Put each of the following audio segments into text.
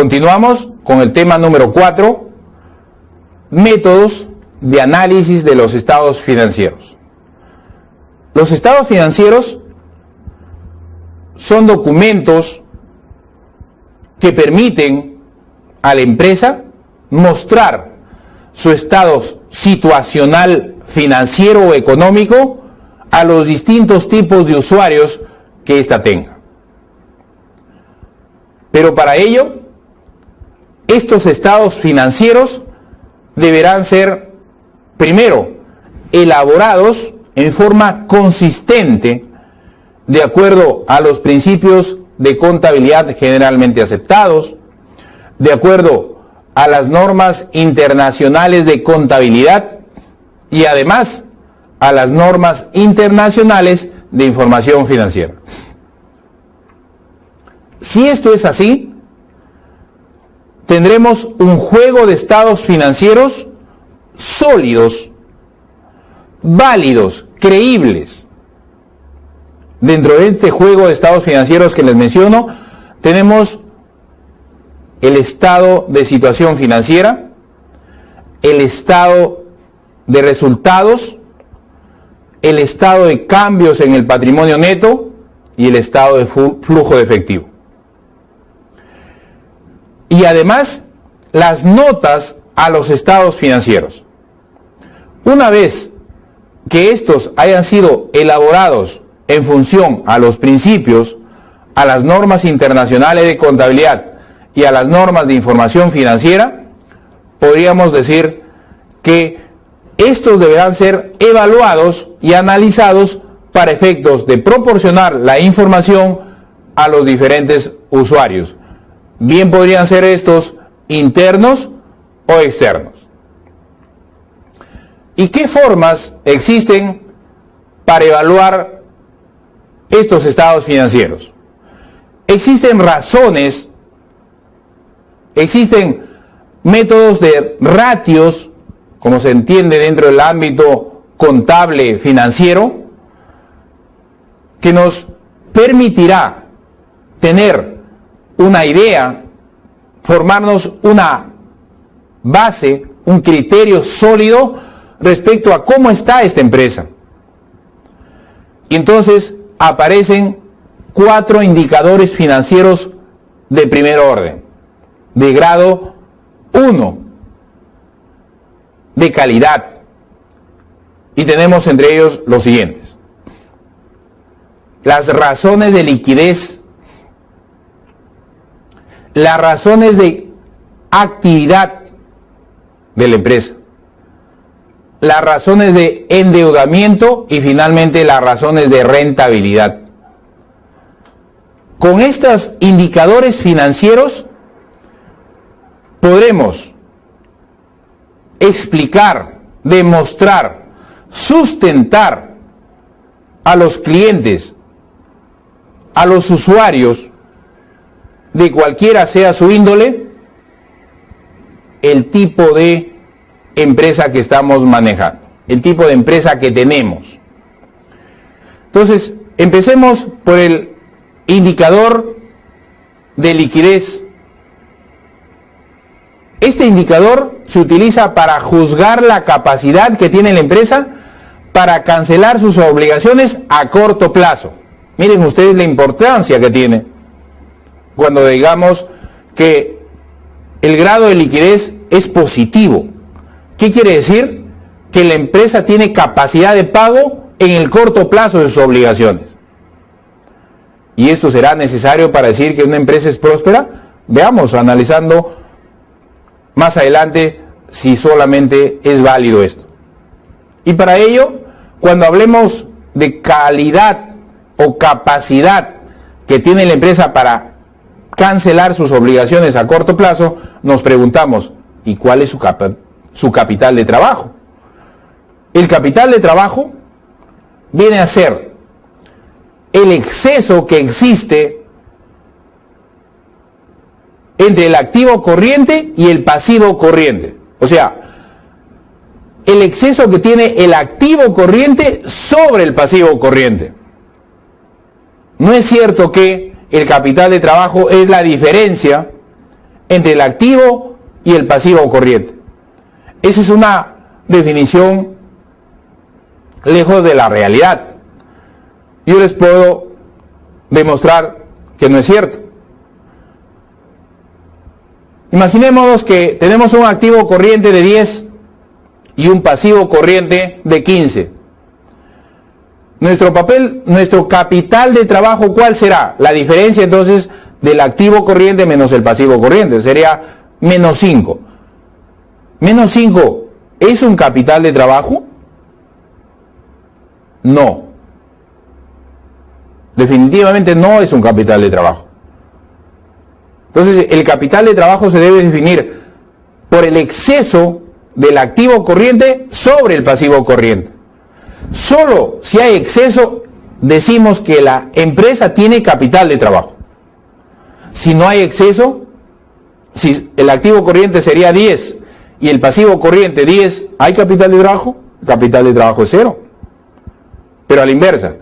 Continuamos con el tema número 4, métodos de análisis de los estados financieros. Los estados financieros son documentos que permiten a la empresa mostrar su estado situacional financiero o económico a los distintos tipos de usuarios que ésta tenga. Pero para ello, estos estados financieros deberán ser, primero, elaborados en forma consistente, de acuerdo a los principios de contabilidad generalmente aceptados, de acuerdo a las normas internacionales de contabilidad y además a las normas internacionales de información financiera. Si esto es así, tendremos un juego de estados financieros sólidos, válidos, creíbles. Dentro de este juego de estados financieros que les menciono, tenemos el estado de situación financiera, el estado de resultados, el estado de cambios en el patrimonio neto y el estado de flujo de efectivo. Y además, las notas a los estados financieros. Una vez que estos hayan sido elaborados en función a los principios, a las normas internacionales de contabilidad y a las normas de información financiera, podríamos decir que estos deberán ser evaluados y analizados para efectos de proporcionar la información a los diferentes usuarios. Bien podrían ser estos internos o externos. ¿Y qué formas existen para evaluar estos estados financieros? Existen razones, existen métodos de ratios, como se entiende dentro del ámbito contable financiero, que nos permitirá tener una idea, formarnos una base, un criterio sólido respecto a cómo está esta empresa. Y entonces aparecen 4 indicadores financieros de primer orden, de grado 1, de calidad. Y tenemos entre ellos los siguientes: las razones de liquidez, las razones de actividad de la empresa, las razones de endeudamiento y finalmente las razones de rentabilidad. Con estos indicadores financieros podremos explicar, demostrar, sustentar a los clientes, a los usuarios, de cualquiera sea su índole, el tipo de empresa que estamos manejando, el tipo de empresa que tenemos. Entonces, empecemos por el indicador de liquidez. Este indicador se utiliza para juzgar la capacidad que tiene la empresa para cancelar sus obligaciones a corto plazo. Miren ustedes la importancia que tiene cuando digamos que el grado de liquidez es positivo. ¿Qué quiere decir? Que la empresa tiene capacidad de pago en el corto plazo de sus obligaciones. Y esto será necesario para decir que una empresa es próspera. Veamos, analizando más adelante, si solamente es válido esto. Y para ello, cuando hablemos de calidad o capacidad que tiene la empresa para cancelar sus obligaciones a corto plazo, nos preguntamos, ¿y cuál es su capital de trabajo? El capital de trabajo viene a ser el exceso que existe entre el activo corriente y el pasivo corriente. O sea, el exceso que tiene el activo corriente sobre el pasivo corriente. No es cierto que el capital de trabajo es la diferencia entre el activo y el pasivo corriente. Esa es una definición lejos de la realidad. Yo les puedo demostrar que no es cierto. Imaginémonos que tenemos un activo corriente de 10 y un pasivo corriente de 15. Nuestro capital de trabajo, ¿cuál será? La diferencia entonces del activo corriente menos el pasivo corriente sería menos 5. Menos 5, ¿es un capital de trabajo? No. Definitivamente no es un capital de trabajo. Entonces, el capital de trabajo se debe definir por el exceso del activo corriente sobre el pasivo corriente. Solo si hay exceso, decimos que la empresa tiene capital de trabajo. Si no hay exceso, si el activo corriente sería 10 y el pasivo corriente 10, ¿hay capital de trabajo? El capital de trabajo es 0. Pero a la inversa,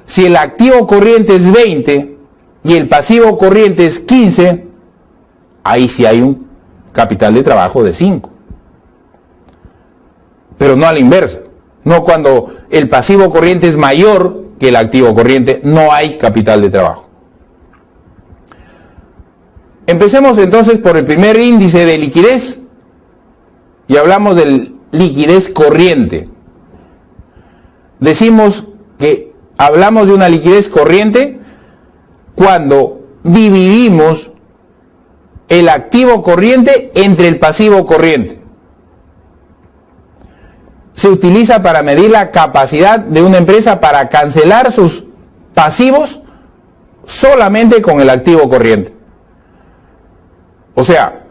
si el activo corriente es 20 y el pasivo corriente es 15, ahí sí hay un capital de trabajo de 5. Pero no a la inversa. No cuando el pasivo corriente es mayor que el activo corriente, no hay capital de trabajo. Empecemos entonces por el primer índice de liquidez y hablamos de liquidez corriente. Decimos que hablamos de una liquidez corriente cuando dividimos el activo corriente entre el pasivo corriente. Se utiliza para medir la capacidad de una empresa para cancelar sus pasivos solamente con el activo corriente. O sea,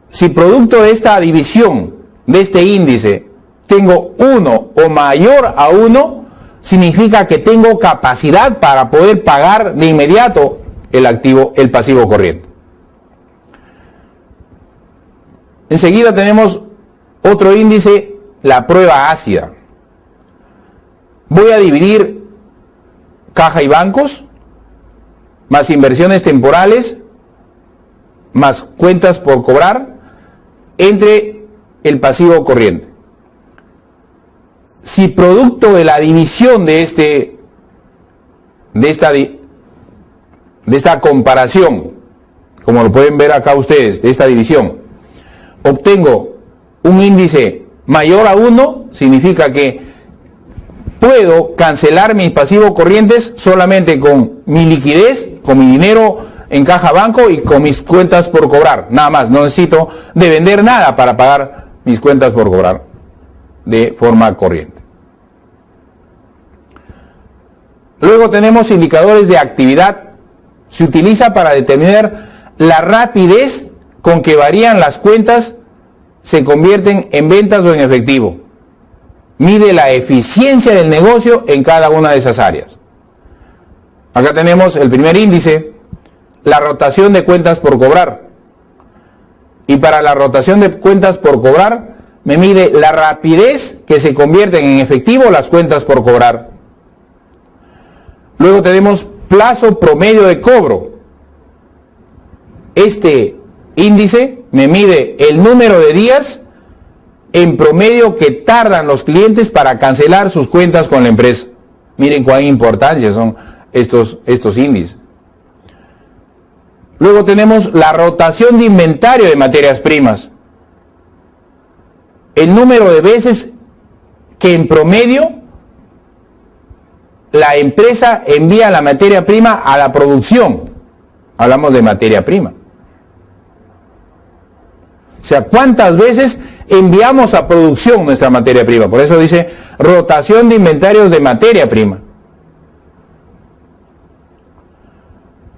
si producto de esta división, de este índice, tengo 1 o mayor a 1, significa que tengo capacidad para poder pagar de inmediato el pasivo corriente. Enseguida tenemos otro índice, la prueba ácida. Voy a dividir caja y bancos, más inversiones temporales, más cuentas por cobrar, entre el pasivo corriente. Si producto de la división de esta comparación, como lo pueden ver acá ustedes, de esta división, obtengo un índice mayor a 1, significa que puedo cancelar mis pasivos corrientes solamente con mi liquidez, con mi dinero en caja banco y con mis cuentas por cobrar. Nada más, no necesito de vender nada para pagar mis cuentas por cobrar de forma corriente. Luego tenemos indicadores de actividad. Se utiliza para determinar la rapidez con que varían las cuentas, se convierten en ventas o en efectivo. Mide la eficiencia del negocio en cada una de esas áreas. Acá tenemos el primer índice, la rotación de cuentas por cobrar. Y para la rotación de cuentas por cobrar, me mide la rapidez que se convierten en efectivo las cuentas por cobrar. Luego tenemos plazo promedio de cobro. Este índice me mide el número de días en promedio que tardan los clientes para cancelar sus cuentas con la empresa. Miren cuán importantes son estos índices. Luego tenemos la rotación de inventario de materias primas. El número de veces que en promedio la empresa envía la materia prima a la producción. Hablamos de materia prima. O sea, ¿cuántas veces enviamos a producción nuestra materia prima? Por eso dice rotación de inventarios de materia prima.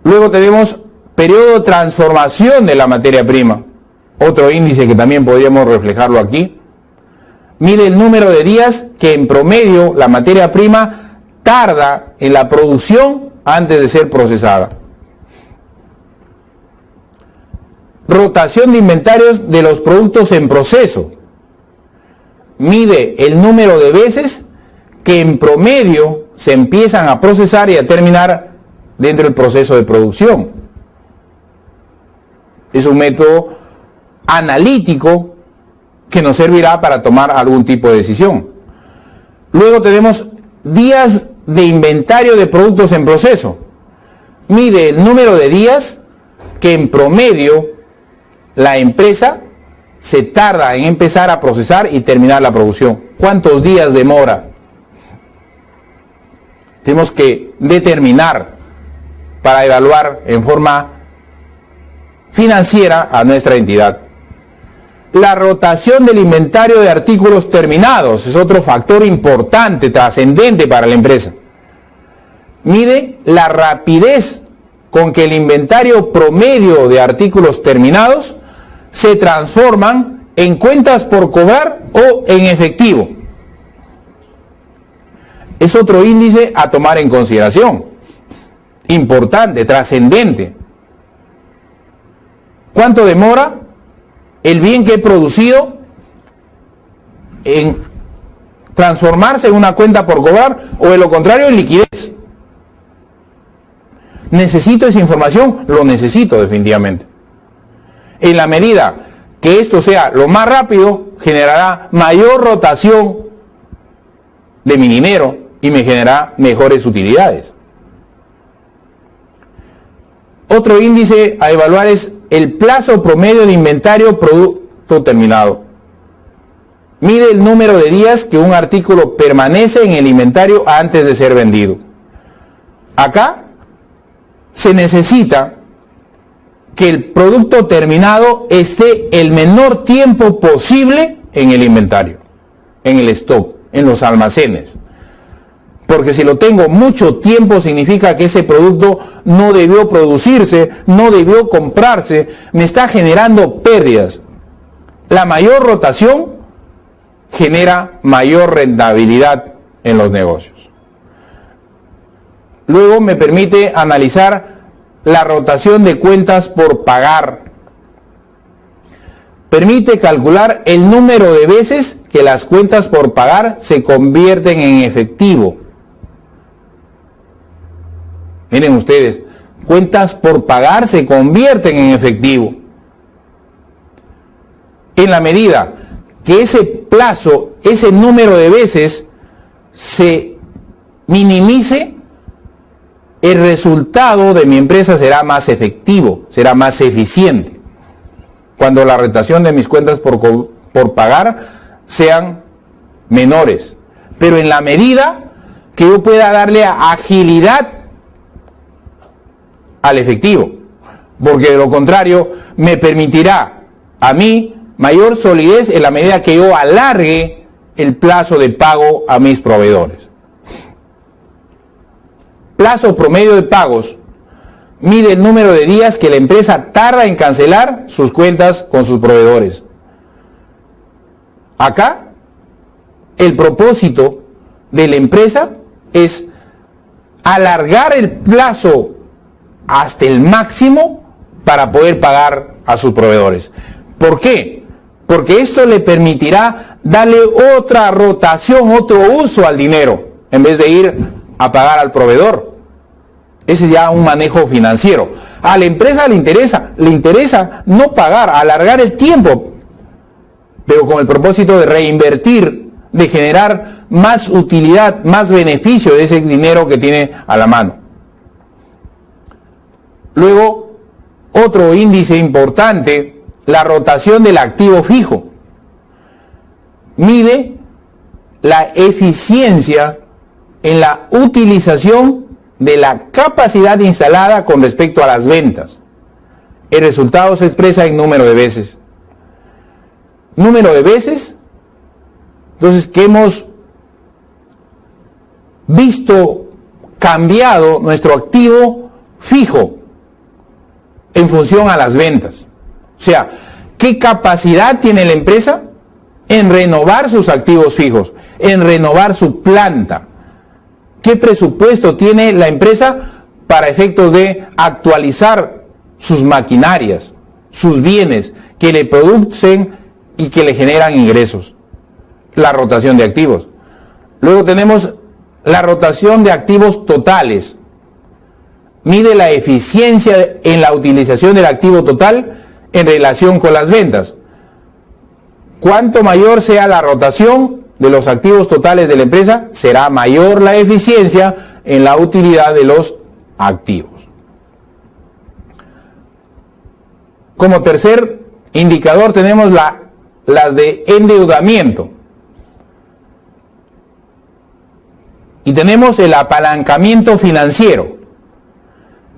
Luego tenemos periodo de transformación de la materia prima. Otro índice que también podríamos reflejarlo aquí. Mide el número de días que en promedio la materia prima tarda en la producción antes de ser procesada. Rotación de inventarios de los productos en proceso. Mide el número de veces que en promedio se empiezan a procesar y a terminar dentro del proceso de producción. Es un método analítico que nos servirá para tomar algún tipo de decisión. Luego tenemos días de inventario de productos en proceso. Mide el número de días que en promedio la empresa se tarda en empezar a procesar y terminar la producción. ¿Cuántos días demora? Tenemos que determinar para evaluar en forma financiera a nuestra entidad. La rotación del inventario de artículos terminados es otro factor importante, trascendente para la empresa. Mide la rapidez con que el inventario promedio de artículos terminados se transforman en cuentas por cobrar o en efectivo. Es otro índice a tomar en consideración. Importante, trascendente. ¿Cuánto demora el bien que he producido en transformarse en una cuenta por cobrar o de lo contrario en liquidez? ¿Necesito esa información? Lo necesito definitivamente. En la medida que esto sea lo más rápido, generará mayor rotación de mi dinero y me generará mejores utilidades. Otro índice a evaluar es el plazo promedio de inventario producto terminado. Mide el número de días que un artículo permanece en el inventario antes de ser vendido. Acá se necesita que el producto terminado esté el menor tiempo posible en el inventario, en el stock, en los almacenes. Porque si lo tengo mucho tiempo significa que ese producto no debió producirse, no debió comprarse, me está generando pérdidas. La mayor rotación genera mayor rentabilidad en los negocios. Luego me permite analizar la rotación de cuentas por pagar. Permite calcular el número de veces que las cuentas por pagar se convierten en efectivo. Miren ustedes, cuentas por pagar se convierten en efectivo. En la medida que ese plazo, ese número de veces se minimice, el resultado de mi empresa será más efectivo, será más eficiente. Cuando la rotación de mis cuentas por pagar sean menores. Pero en la medida que yo pueda darle agilidad al efectivo, porque de lo contrario me permitirá a mí mayor solidez en la medida que yo alargue el plazo de pago a mis proveedores. Plazo promedio de pagos mide el número de días que la empresa tarda en cancelar sus cuentas con sus proveedores. Acá, el propósito de la empresa es alargar el plazo hasta el máximo para poder pagar a sus proveedores. ¿Por qué? Porque esto le permitirá darle otra rotación, otro uso al dinero, en vez de ir a pagar al proveedor. Ese es ya un manejo financiero. A la empresa le interesa no pagar, alargar el tiempo, pero con el propósito de reinvertir, de generar más utilidad, más beneficio de ese dinero que tiene a la mano. Luego, otro índice importante, la rotación del activo fijo. Mide la eficiencia en la utilización de la capacidad instalada con respecto a las ventas. El resultado se expresa en número de veces. Número de veces, entonces, que hemos visto cambiado nuestro activo fijo en función a las ventas. O sea, ¿qué capacidad tiene la empresa en renovar sus activos fijos, en renovar su planta? ¿Qué presupuesto tiene la empresa para efectos de actualizar sus maquinarias, sus bienes que le producen y que le generan ingresos? La rotación de activos. Luego tenemos la rotación de activos totales. Mide la eficiencia en la utilización del activo total en relación con las ventas. Cuanto mayor sea la rotación de los activos totales de la empresa, será mayor la eficiencia en la utilidad de los activos. Como tercer indicador tenemos las de endeudamiento. Y tenemos el apalancamiento financiero.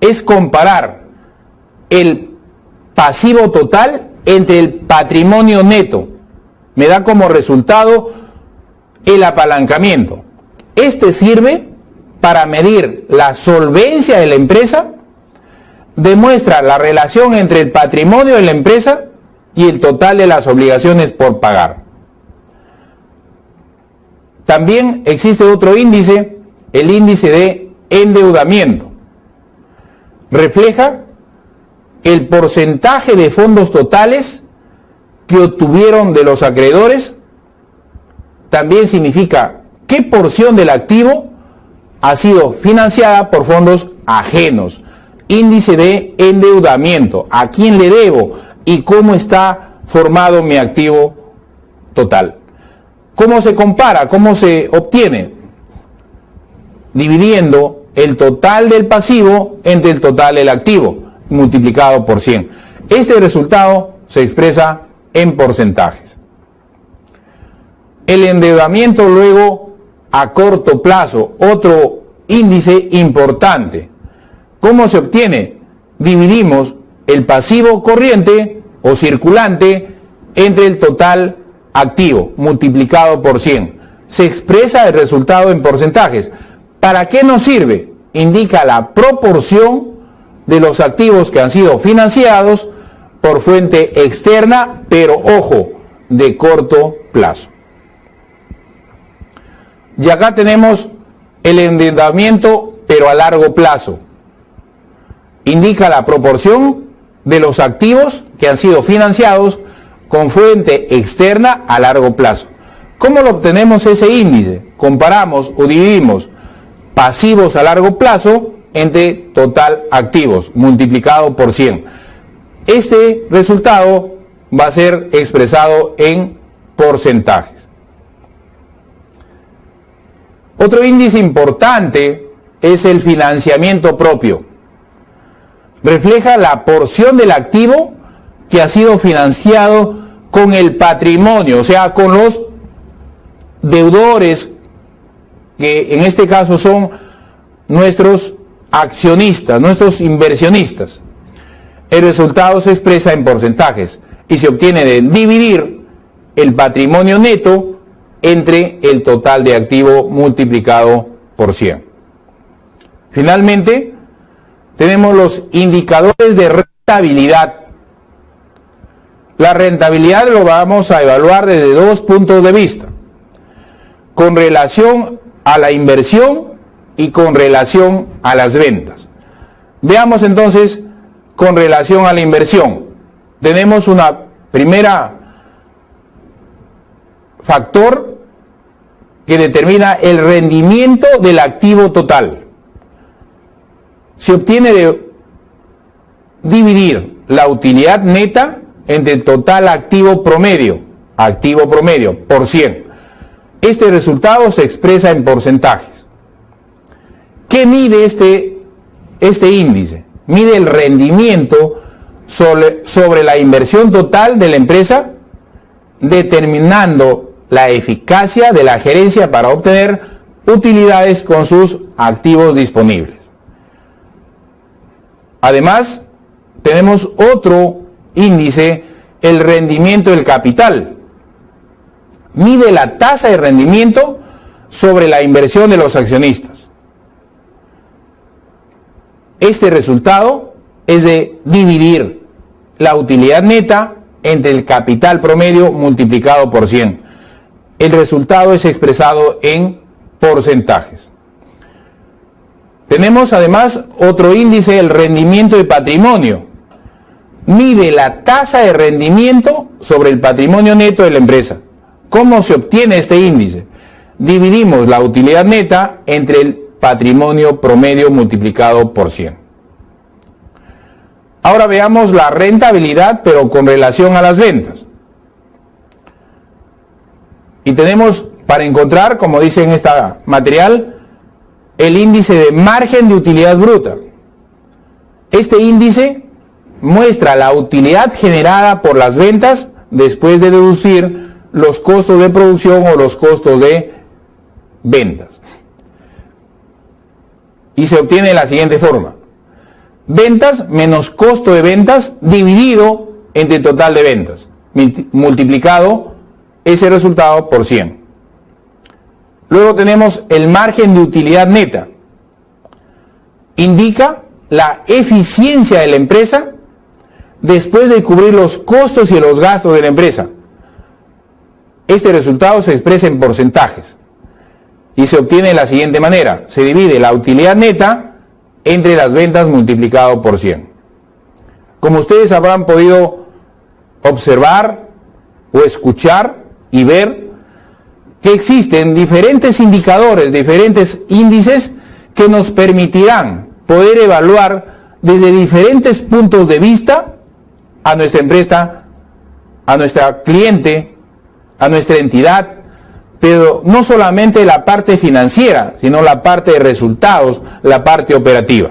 Es comparar el pasivo total entre el patrimonio neto. Me da como resultado el apalancamiento. Este sirve para medir la solvencia de la empresa, demuestra la relación entre el patrimonio de la empresa y el total de las obligaciones por pagar. También existe otro índice, el índice de endeudamiento. Refleja el porcentaje de fondos totales que obtuvieron de los acreedores. También significa qué porción del activo ha sido financiada por fondos ajenos. Índice de endeudamiento, a quién le debo y cómo está formado mi activo total. ¿Cómo se compara? ¿Cómo se obtiene? Dividiendo el total del pasivo entre el total del activo, multiplicado por 100. Este resultado se expresa en porcentajes. El endeudamiento luego a corto plazo, otro índice importante. ¿Cómo se obtiene? Dividimos el pasivo corriente o circulante entre el total activo, multiplicado por 100. Se expresa el resultado en porcentajes. ¿Para qué nos sirve? Indica la proporción de los activos que han sido financiados por fuente externa, pero ojo, de corto plazo. Y acá tenemos el endeudamiento, pero a largo plazo. Indica la proporción de los activos que han sido financiados con fuente externa a largo plazo. ¿Cómo lo obtenemos ese índice? Comparamos o dividimos pasivos a largo plazo entre total activos, multiplicado por 100. Este resultado va a ser expresado en porcentajes. Otro índice importante es el financiamiento propio. Refleja la porción del activo que ha sido financiado con el patrimonio, o sea, con los deudores, que en este caso son nuestros accionistas, nuestros inversionistas. El resultado se expresa en porcentajes y se obtiene de dividir el patrimonio neto entre el total de activo multiplicado por 100. Finalmente, tenemos los indicadores de rentabilidad. La rentabilidad lo vamos a evaluar desde dos puntos de vista: con relación a la inversión y con relación a las ventas. Veamos entonces con relación a la inversión. Tenemos una primera factor que determina el rendimiento del activo total. Se obtiene de dividir la utilidad neta entre el total activo promedio por 100. Este resultado se expresa en porcentajes. ¿Qué mide este índice? Mide el rendimiento sobre la inversión total de la empresa, determinando la eficacia de la gerencia para obtener utilidades con sus activos disponibles. Además, tenemos otro índice, el rendimiento del capital. Mide la tasa de rendimiento sobre la inversión de los accionistas. Este resultado es de dividir la utilidad neta entre el capital promedio multiplicado por 100. El resultado es expresado en porcentajes. Tenemos además otro índice, el rendimiento de patrimonio. Mide la tasa de rendimiento sobre el patrimonio neto de la empresa. ¿Cómo se obtiene este índice? Dividimos la utilidad neta entre el patrimonio promedio multiplicado por 100. Ahora veamos la rentabilidad, pero con relación a las ventas. Y tenemos para encontrar, como dice en este material, el índice de margen de utilidad bruta. Este índice muestra la utilidad generada por las ventas después de deducir los costos de producción o los costos de ventas. Y se obtiene de la siguiente forma: ventas menos costo de ventas dividido entre total de ventas, multiplicado ese resultado por 100. Luego tenemos el margen de utilidad neta. Indica la eficiencia de la empresa después de cubrir los costos y los gastos de la empresa. Este resultado se expresa en porcentajes y se obtiene de la siguiente manera: se divide la utilidad neta entre las ventas multiplicado por 100. Como ustedes habrán podido observar o escuchar y ver, que existen diferentes indicadores, diferentes índices que nos permitirán poder evaluar desde diferentes puntos de vista a nuestra empresa, a nuestra cliente, a nuestra entidad, pero no solamente la parte financiera, sino la parte de resultados, la parte operativa.